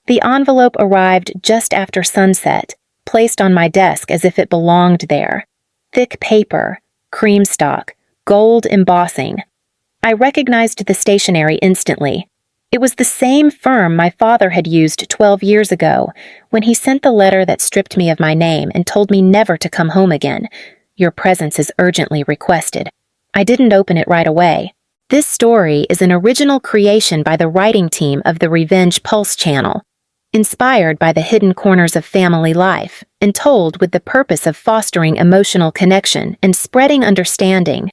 The envelope arrived just after sunset, placed on my desk as if it belonged there. Thick paper, cream stock, gold embossing. I recognized the stationery instantly. It was the same firm my father had used 12 years ago when he sent the letter that stripped me of my name and told me never to come home again. Your presence is urgently requested. I didn't open it right away. This story is an original creation by the writing team of the Revenge Pulse channel, inspired by the hidden corners of family life and told with the purpose of fostering emotional connection and spreading understanding.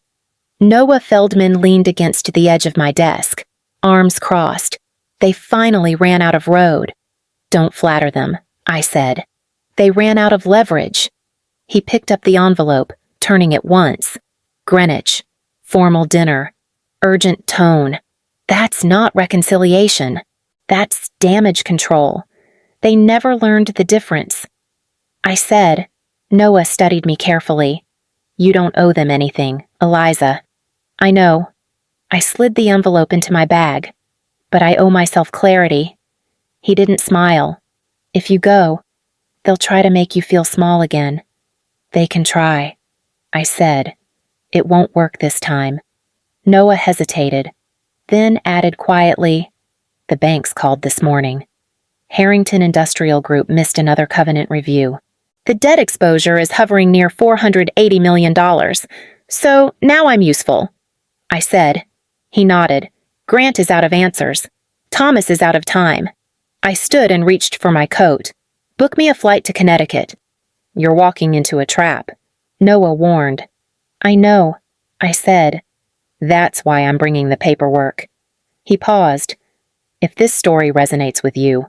Noah Feldman leaned against the edge of my desk, arms crossed. They finally ran out of road. Don't flatter them, I said. They ran out of leverage. He picked up the envelope, turning it once. Greenwich. Formal dinner. Urgent tone. That's not reconciliation. That's damage control. They never learned the difference. I said. Noah studied me carefully. You don't owe them anything, Eliza. I know. I slid the envelope into my bag. But I owe myself clarity. He didn't smile. If you go, they'll try to make you feel small again. They can try. I said. It won't work this time. Noah hesitated, then added quietly, the banks called this morning. Harrington Industrial Group missed another covenant review. The debt exposure is hovering near $480 million, so now I'm useful. I said. He nodded. Grant is out of answers. Thomas is out of time. I stood and reached for my coat. Book me a flight to Connecticut. You're walking into a trap. Noah warned. I know, I said. That's why I'm bringing the paperwork. He paused. If this story resonates with you,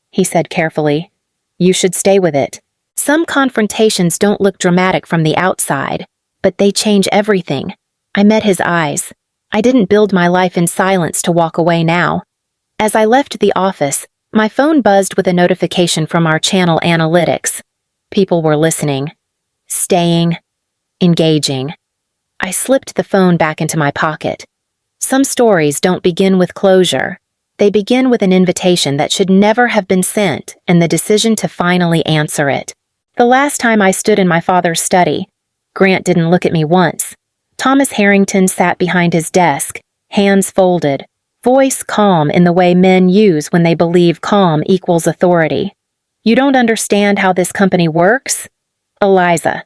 he said carefully, you should stay with it. Some confrontations don't look dramatic from the outside, but they change everything. I met his eyes. I didn't build my life in silence to walk away now. As I left the office, my phone buzzed with a notification from our channel analytics. People were listening, staying, engaging. I slipped the phone back into my pocket. Some stories don't begin with closure. They begin with an invitation that should never have been sent and the decision to finally answer it. The last time I stood in my father's study, Grant didn't look at me once. Thomas Harrington sat behind his desk, hands folded, voice calm in the way men use when they believe calm equals authority. You don't understand how this company works? Eliza.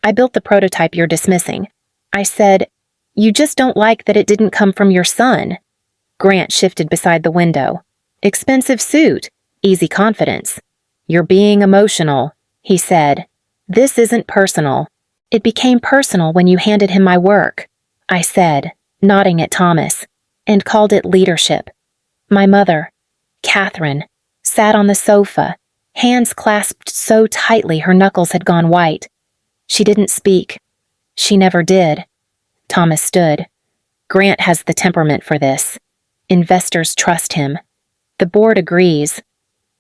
I built the prototype you're dismissing. I said, you just don't like that it didn't come from your son. Grant shifted beside the window. Expensive suit, easy confidence. You're being emotional, he said. This isn't personal. It became personal when you handed him my work, I said, nodding at Thomas, and called it leadership. My mother, Catherine, sat on the sofa, hands clasped so tightly her knuckles had gone white. She didn't speak. She never did. Thomas stood. Grant has the temperament for this. Investors trust him. The board agrees.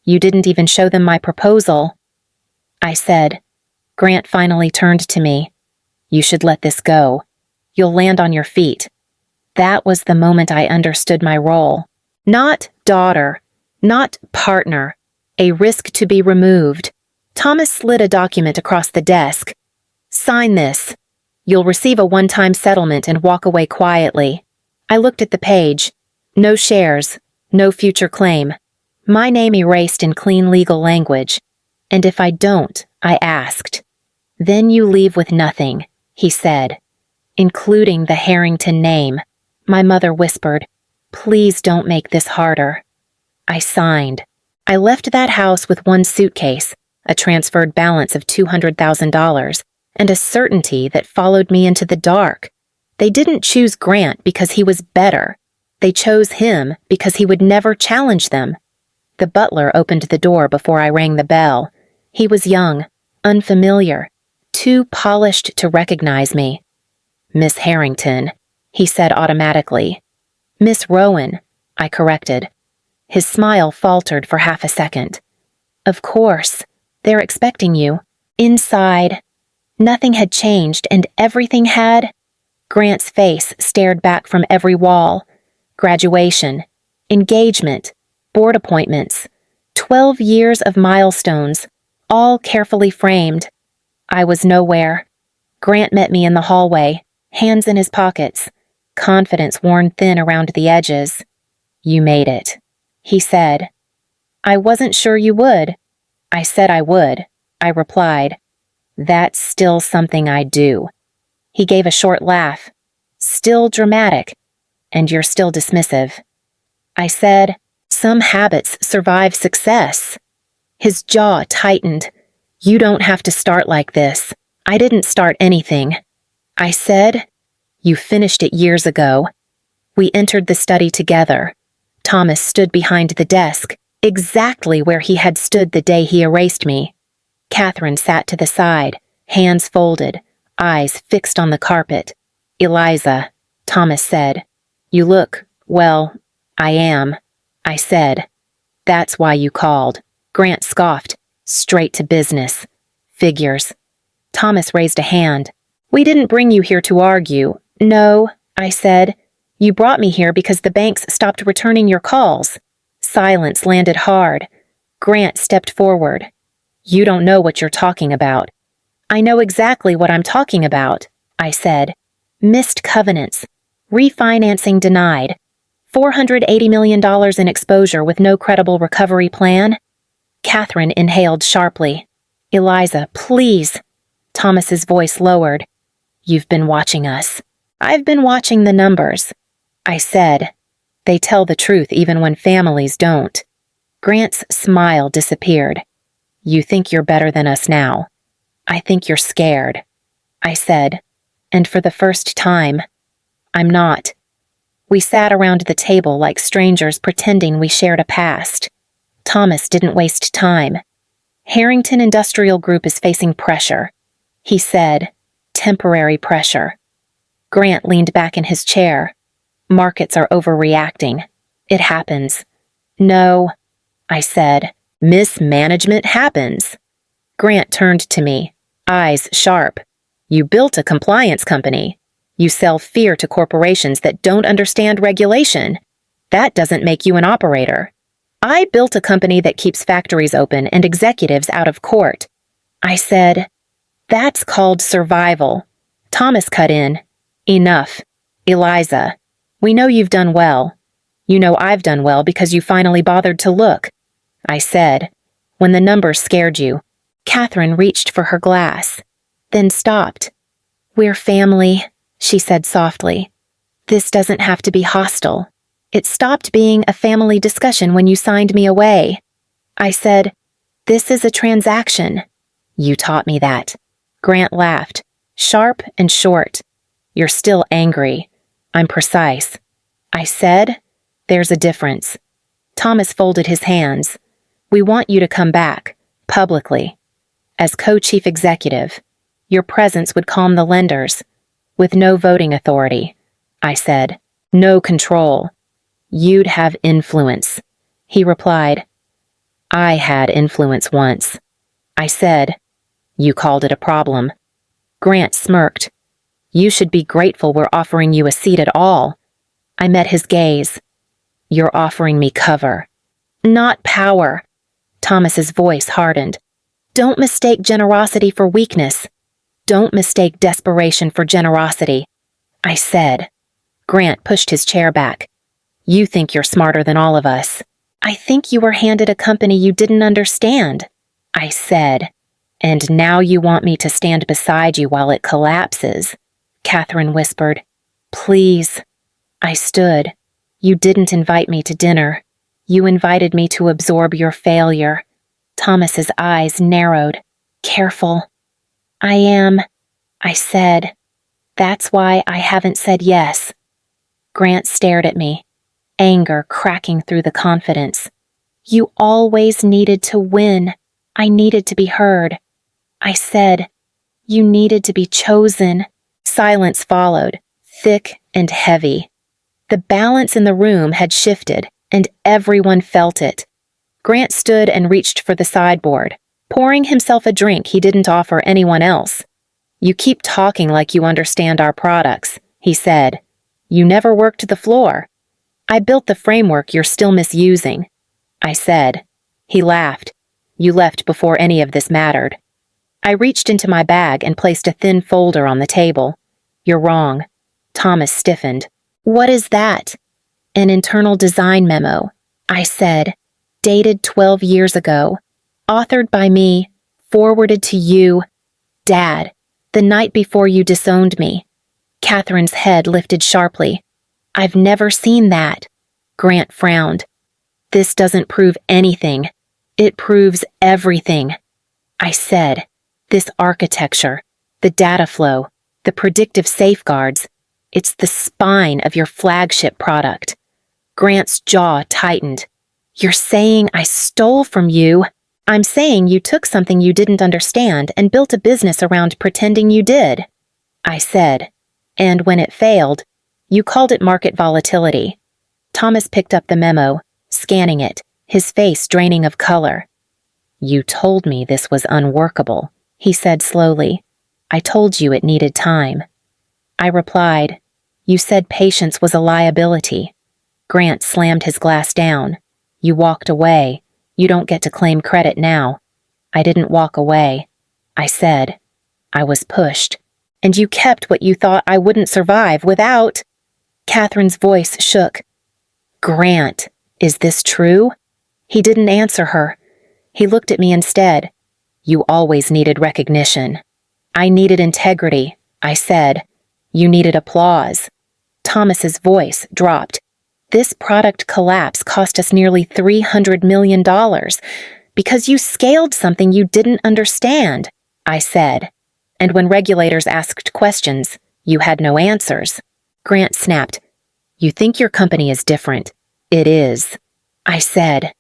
You didn't even show them my proposal. I said. Grant finally turned to me. You should let this go. You'll land on your feet. That was the moment I understood my role. Not daughter, not partner, a risk to be removed. Thomas slid a document across the desk. Sign this. You'll receive a one-time settlement and walk away quietly. I looked at the page. No shares, no future claim. My name erased in clean legal language. And if I don't, I asked. Then you leave with nothing, he said, including the Harrington name. My mother whispered, please don't make this harder. I signed. I left that house with one suitcase, a transferred balance of $200,000, and a certainty that followed me into the dark. They didn't choose Grant because he was better. They chose him because he would never challenge them. The butler opened the door before I rang the bell. He was young, unfamiliar, too polished to recognize me. Miss Harrington, he said automatically. Miss Rowan, I corrected. His smile faltered for half a second. Of course, they're expecting you. Inside. Nothing had changed and everything had. Grant's face stared back from every wall. Graduation, engagement, board appointments, 12 years of milestones, all carefully framed. I was nowhere. Grant met me in the hallway, hands in his pockets, confidence worn thin around the edges. "You made it," he said. "I wasn't sure you would." "I said I would," I replied. "That's still something I do." He gave a short laugh. "Still dramatic, and you're still dismissive." I said, "Some habits survive success." His jaw tightened. "You don't have to start like this. I didn't start anything." I said, "You finished it years ago." We entered the study together. Thomas stood behind the desk, exactly where he had stood the day he erased me. Catherine sat to the side, hands folded, eyes fixed on the carpet. "Eliza," Thomas said. "You look, well, I am." I said. "That's why you called." Grant scoffed, straight to business. "Figures." Thomas raised a hand. "We didn't bring you here to argue." "No," I said. "You brought me here because the banks stopped returning your calls." Silence landed hard. Grant stepped forward. "You don't know what you're talking about." "I know exactly what I'm talking about," I said. "Missed covenants. Refinancing denied. $480 million in exposure with no credible recovery plan." Catherine inhaled sharply. "Eliza, please." Thomas's voice lowered. "You've been watching us." "I've been watching the numbers." I said. "They tell the truth even when families don't." Grant's smile disappeared. "You think you're better than us now. I think you're scared." I said, "And for the first time, I'm not." We sat around the table like strangers pretending we shared a past. Thomas didn't waste time. "Harrington Industrial Group is facing pressure," he said. "Temporary pressure." Grant leaned back in his chair. "Markets are overreacting. It happens." "No," I said. "Mismanagement happens." Grant turned to me, eyes sharp. "You built a compliance company. You sell fear to corporations that don't understand regulation. That doesn't make you an operator." "I built a company that keeps factories open and executives out of court." I said, "That's called survival." Thomas cut in. "Enough. Eliza, we know you've done well. You know I've done well because you finally bothered to look." I said, "When the numbers scared you." Catherine reached for her glass, then stopped. "We're family," she said softly. "This doesn't have to be hostile. It stopped being a family discussion when you signed me away." I said, "This is a transaction." "You taught me that." Grant laughed, sharp and short. "You're still angry. I'm precise." I said, "There's a difference." Thomas folded his hands. "We want you to come back, publicly. As co-chief executive, your presence would calm the lenders. With no voting authority," I said. "No control. You'd have influence." He replied, "I had influence once." I said, "You called it a problem." Grant smirked. "You should be grateful we're offering you a seat at all." I met his gaze. "You're offering me cover." "Not power." Thomas's voice hardened. "Don't mistake generosity for weakness. Don't mistake desperation for generosity." I said. Grant pushed his chair back. "You think you're smarter than all of us." "I think you were handed a company you didn't understand." I said. "And now you want me to stand beside you while it collapses," Catherine whispered. "Please." I stood. "You didn't invite me to dinner. You invited me to absorb your failure." Thomas's eyes narrowed. "Careful." "I am," I said. "That's why I haven't said yes." Grant stared at me, anger cracking through the confidence. "You always needed to win. I needed to be heard." I said, "You needed to be chosen." Silence followed, thick and heavy. The balance in the room had shifted, and everyone felt it. Grant stood and reached for the sideboard, pouring himself a drink he didn't offer anyone else. "You keep talking like you understand our products," he said. "You never worked the floor." "I built the framework you're still misusing," I said. He laughed. You left before any of this mattered. I reached into my bag and placed a thin folder on the table. You're wrong. Thomas stiffened. What is that? An internal design memo, I said, dated 12 years ago, authored by me, forwarded to you, Dad, the night before you disowned me. Catherine's head lifted sharply. I've never seen that. Grant frowned. This doesn't prove anything. It proves everything. I said, this architecture, the data flow, the predictive safeguards, it's the spine of your flagship product. Grant's jaw tightened. You're saying I stole from you? I'm saying you took something you didn't understand and built a business around pretending you did. I said, and when it failed, you called it market volatility. Thomas picked up the memo, scanning it, his face draining of color. You told me this was unworkable, he said slowly. I told you it needed time. I replied, you said patience was a liability. Grant slammed his glass down. You walked away. You don't get to claim credit now. I didn't walk away. I said, I was pushed. And you kept what you thought I wouldn't survive without. Catherine's voice shook. Grant, is this true? He didn't answer her. He looked at me instead. You always needed recognition. I needed integrity, I said. You needed applause. Thomas's voice dropped. This product collapse cost us nearly $300 million because you scaled something you didn't understand, I said. And when regulators asked questions, you had no answers. Grant snapped. You think your company is different. It is, I said,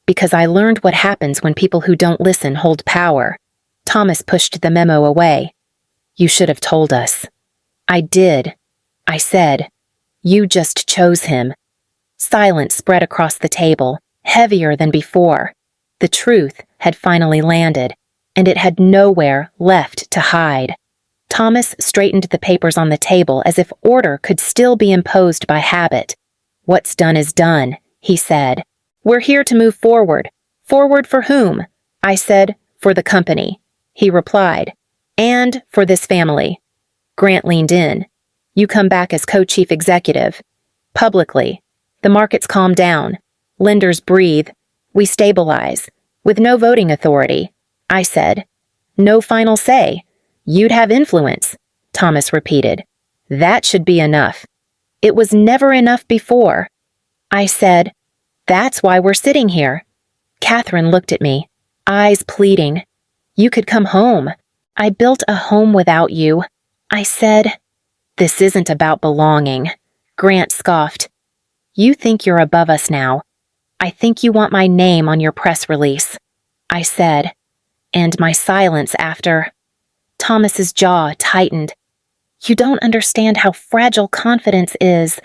because I learned what happens when people who don't listen hold power. Thomas pushed the memo away. You should have told us. I did, I said. You just chose him. Silence spread across the table, heavier than before. The truth had finally landed, and it had nowhere left to hide. Thomas straightened the papers on the table as if order could still be imposed by habit. What's done is done, he said. We're here to move forward. Forward for whom? I said, for the company. He replied, and for this family. Grant leaned in. You come back as co-chief executive. Publicly. The markets calm down. Lenders breathe. We stabilize. With no voting authority. I said. No final say. You'd have influence, Thomas repeated. That should be enough. It was never enough before. I said, that's why we're sitting here. Catherine looked at me, eyes pleading. You could come home. I built a home without you. I said, this isn't about belonging. Grant scoffed. You think you're above us now. I think you want my name on your press release. I said, and my silence after. Thomas's jaw tightened. You don't understand how fragile confidence is.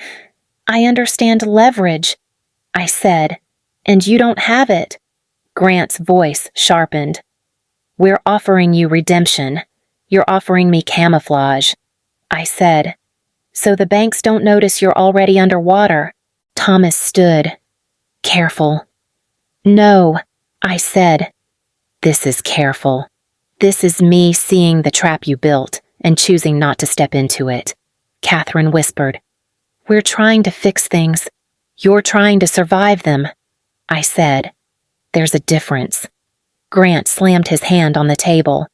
I understand leverage, I said, and you don't have it. Grant's voice sharpened. We're offering you redemption. You're offering me camouflage, I said. So the banks don't notice you're already underwater. Thomas stood. Careful. No, I said. This is careful. This is me seeing the trap you built and choosing not to step into it. Catherine whispered. We're trying to fix things. You're trying to survive them. I said. There's a difference. Grant slammed his hand on the table.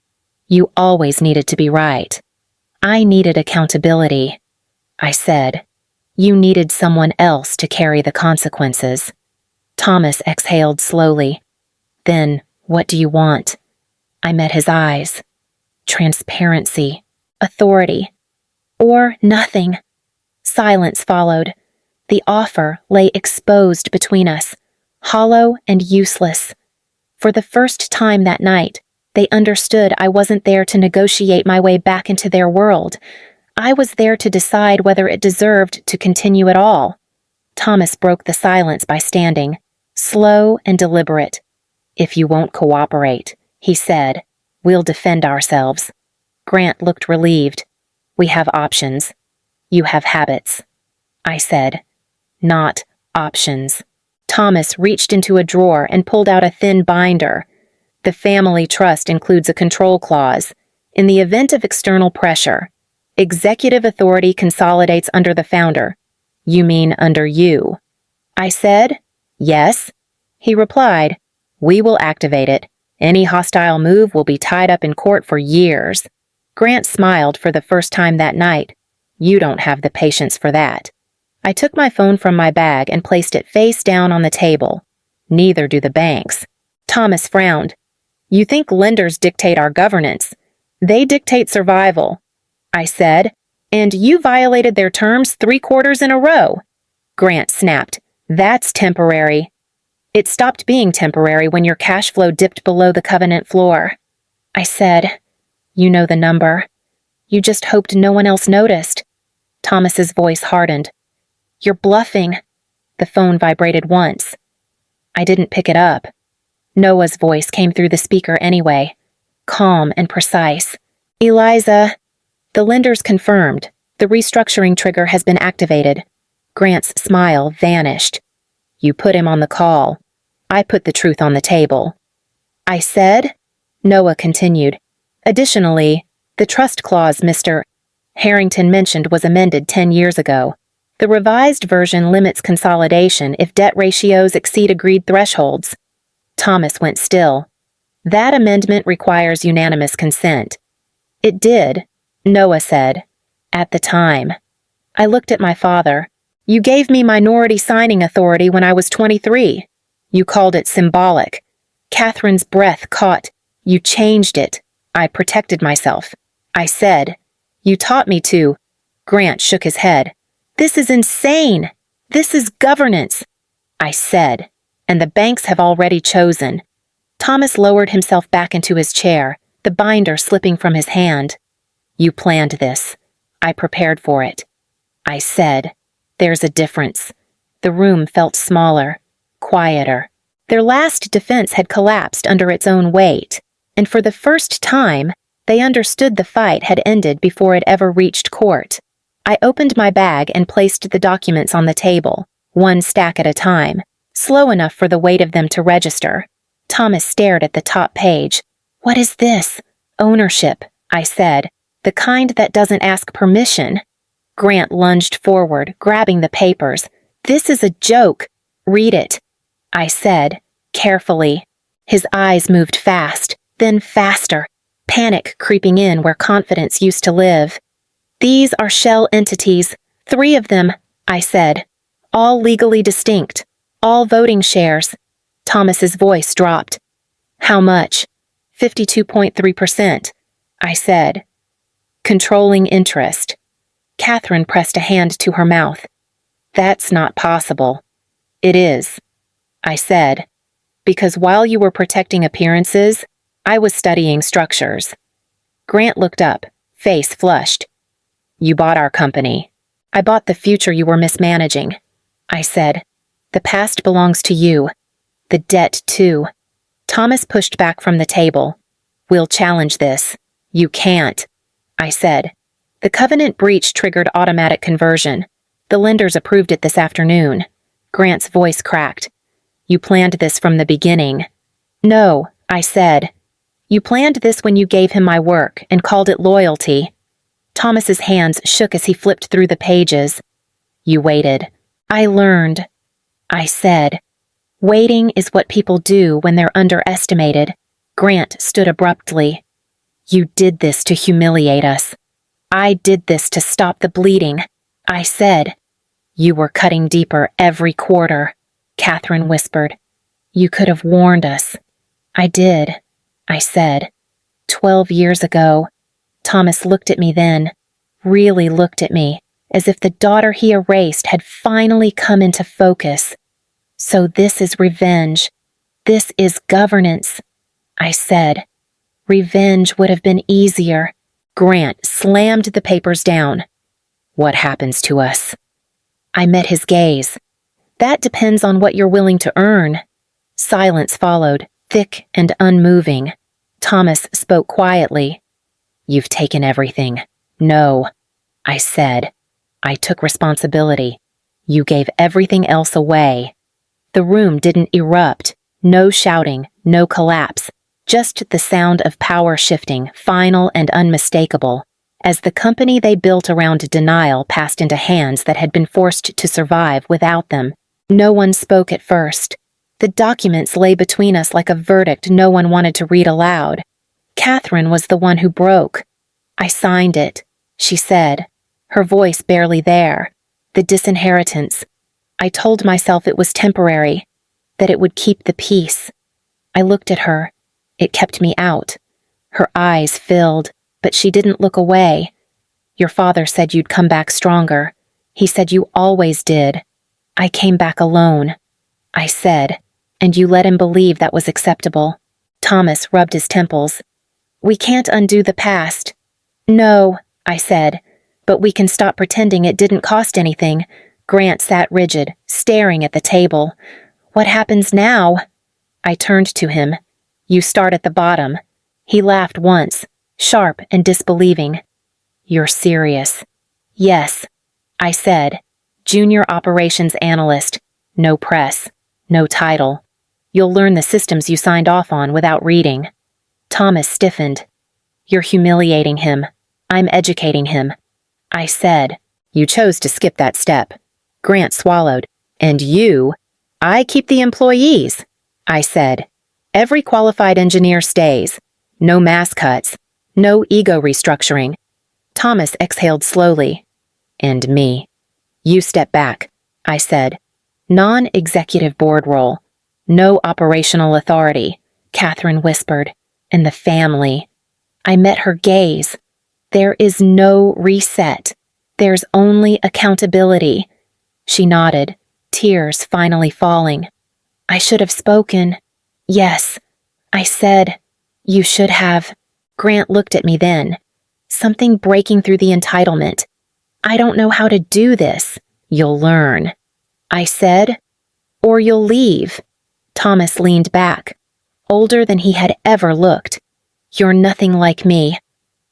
You always needed to be right. I needed accountability. I said. You needed someone else to carry the consequences. Thomas exhaled slowly. Then, what do you want? I met his eyes. Transparency. Authority. Or nothing. Silence followed. The offer lay exposed between us, hollow and useless. For the first time that night, they understood I wasn't there to negotiate my way back into their world. I was there to decide whether it deserved to continue at all. Thomas broke the silence by standing, slow and deliberate. If you won't cooperate, he said, we'll defend ourselves. Grant looked relieved. We have options. You have habits. I said, not options. Thomas reached into a drawer and pulled out a thin binder. The family trust includes a control clause. In the event of external pressure, executive authority consolidates under the founder. You mean under you? I said, yes. He replied, we will activate it. Any hostile move will be tied up in court for years. Grant smiled for the first time that night. You don't have the patience for that. I took my phone from my bag and placed it face down on the table. Neither do the banks. Thomas frowned. You think lenders dictate our governance. They dictate survival. I said, and you violated their terms 3 quarters in a row. Grant snapped. That's temporary. It stopped being temporary when your cash flow dipped below the covenant floor. I said, you know the number. You just hoped no one else noticed. Thomas's voice hardened. You're bluffing. The phone vibrated once. I didn't pick it up. Noah's voice came through the speaker anyway, calm and precise. Eliza, the lenders confirmed. The restructuring trigger has been activated. Grant's smile vanished. You put him on the call. I put the truth on the table. I said, Noah continued. Additionally, the trust clause Mr. Harrington mentioned was amended 10 years ago. The revised version limits consolidation if debt ratios exceed agreed thresholds. Thomas went still. That amendment requires unanimous consent. It did, Noah said, at the time. I looked at my father. You gave me minority signing authority when I was 23. You called it symbolic. Catherine's breath caught. You changed it. I protected myself. I said, you taught me to. Grant shook his head. This is insane. This is governance. I said, and the banks have already chosen. Thomas lowered himself back into his chair, the binder slipping from his hand. You planned this. I prepared for it. I said, there's a difference. The room felt smaller, quieter. Their last defense had collapsed under its own weight, and for the first time, they understood the fight had ended before it ever reached court. I opened my bag and placed the documents on the table, one stack at a time, slow enough for the weight of them to register. Thomas stared at the top page. What is this? Ownership, I said, the kind that doesn't ask permission. Grant lunged forward, grabbing the papers. This is a joke. Read it, I said, carefully. His eyes moved fast, then faster, panic creeping in where confidence used to live. These are shell entities, 3 of them, I said, all legally distinct, all voting shares. Thomas's voice dropped. How much? 52.3%, I said. Controlling interest. Catherine pressed a hand to her mouth. That's not possible. It is, I said, because while you were protecting appearances, I was studying structures. Grant looked up, face flushed. You bought our company. I bought the future you were mismanaging. I said, the past belongs to you. The debt, too. Thomas pushed back from the table. We'll challenge this. You can't, I said. The covenant breach triggered automatic conversion. The lenders approved it this afternoon. Grant's voice cracked. You planned this from the beginning. No, I said. You planned this when you gave him my work and called it loyalty. Thomas's hands shook as he flipped through the pages. You waited. I learned. I said. Waiting is what people do when they're underestimated. Grant stood abruptly. You did this to humiliate us. I did this to stop the bleeding. I said. You were cutting deeper every quarter, Catherine whispered. You could have warned us. I did, I said. 12 years ago. Thomas looked at me then, really looked at me, as if the daughter he erased had finally come into focus. So this is revenge. This is governance, I said. Revenge would have been easier. Grant slammed the papers down. What happens to us? I met his gaze. That depends on what you're willing to earn. Silence followed, thick and unmoving. Thomas spoke quietly. You've taken everything. No, I said. I took responsibility. You gave everything else away. The room didn't erupt. No shouting, no collapse. Just the sound of power shifting, final and unmistakable, as the company they built around denial passed into hands that had been forced to survive without them. No one spoke at first. The documents lay between us like a verdict no one wanted to read aloud. Catherine was the one who broke. "I signed it," she said, her voice barely there. "The disinheritance. I told myself it was temporary, that it would keep the peace." I looked at her. It kept me out. Her eyes filled, but she didn't look away. "Your father said you'd come back stronger. He said you always did. I came back alone," I said, "and you let him believe that was acceptable." Thomas rubbed his temples. "We can't undo the past." "No," I said, "but we can stop pretending it didn't cost anything." Grant sat rigid, staring at the table. "What happens now?" I turned to him. "You start at the bottom." He laughed once, sharp and disbelieving. "You're serious?" "Yes," I said. "Junior operations analyst. No press. No title. You'll learn the systems you signed off on without reading." Thomas stiffened. "You're humiliating him. I'm educating him." I said. "You chose to skip that step." Grant swallowed. "And you?" "I keep the employees," I said. "Every qualified engineer stays. No mass cuts. No ego restructuring." Thomas exhaled slowly. "And me." "You step back," I said. "Non-executive board role. No operational authority," Catherine whispered. "And the family." I met her gaze. "There is no reset. There's only accountability." She nodded, tears finally falling. "I should have spoken." "Yes," I said. "You should have." Grant looked at me then. Something breaking through the entitlement. "I don't know how to do this." "You'll learn," I said. "Or you'll leave." Thomas leaned back, older than he had ever looked. "You're nothing like me."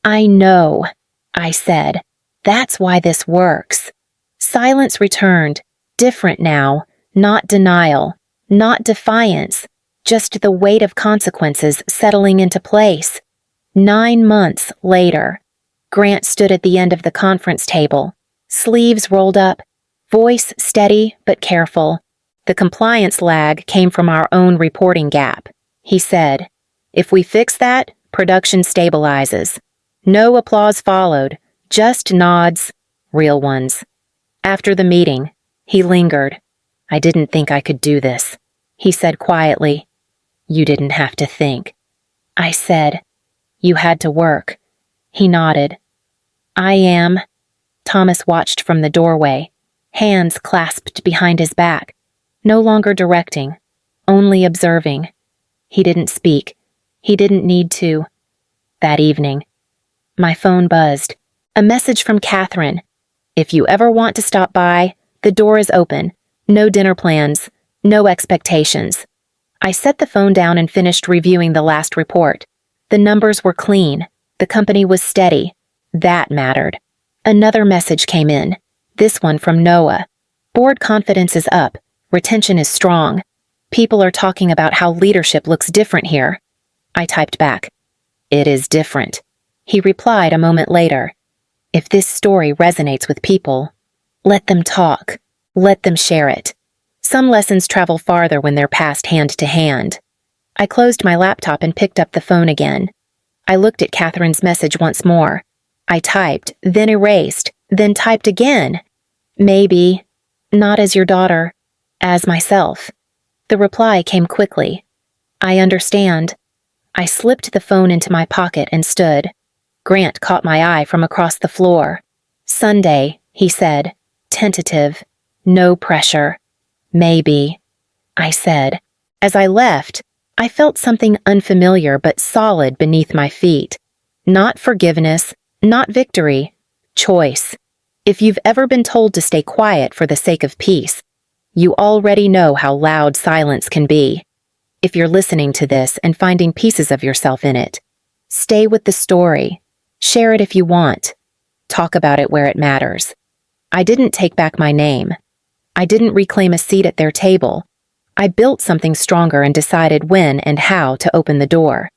"I know," I said. "That's why this works." Silence returned, different now, not denial, not defiance, just the weight of consequences settling into place. 9 months later, Grant stood at the end of the conference table, sleeves rolled up, voice steady but careful. "The compliance lag came from our own reporting gap," he said. "If we fix that, production stabilizes." No applause followed, just nods, real ones. After the meeting, he lingered. "I didn't think I could do this," he said quietly. "You didn't have to think." I said. "You had to work." He nodded. "I am." Thomas watched from the doorway, hands clasped behind his back, no longer directing, only observing. He didn't speak. He didn't need to. That evening, my phone buzzed. A message from Catherine. "If you ever want to stop by, the door is open. No dinner plans. No expectations." I set the phone down and finished reviewing the last report. The numbers were clean. The company was steady. That mattered. Another message came in. This one from Noah. "Board confidence is up. Retention is strong. People are talking about how leadership looks different here." I typed back. "It is different." He replied a moment later. "If this story resonates with people, let them talk. Let them share it. Some lessons travel farther when they're passed hand to hand." I closed my laptop and picked up the phone again. I looked at Catherine's message once more. I typed, then erased, then typed again. "Maybe. Not as your daughter. As myself." The reply came quickly. "I understand." I slipped the phone into my pocket and stood. Grant caught my eye from across the floor. "Sunday," he said, tentative. "No pressure." "Maybe," I said. As I left, I felt something unfamiliar but solid beneath my feet. Not forgiveness, not victory. Choice. If you've ever been told to stay quiet for the sake of peace, you already know how loud silence can be. If you're listening to this and finding pieces of yourself in it, stay with the story. Share it if you want. Talk about it where it matters. I didn't take back my name. I didn't reclaim a seat at their table. I built something stronger and decided when and how to open the door.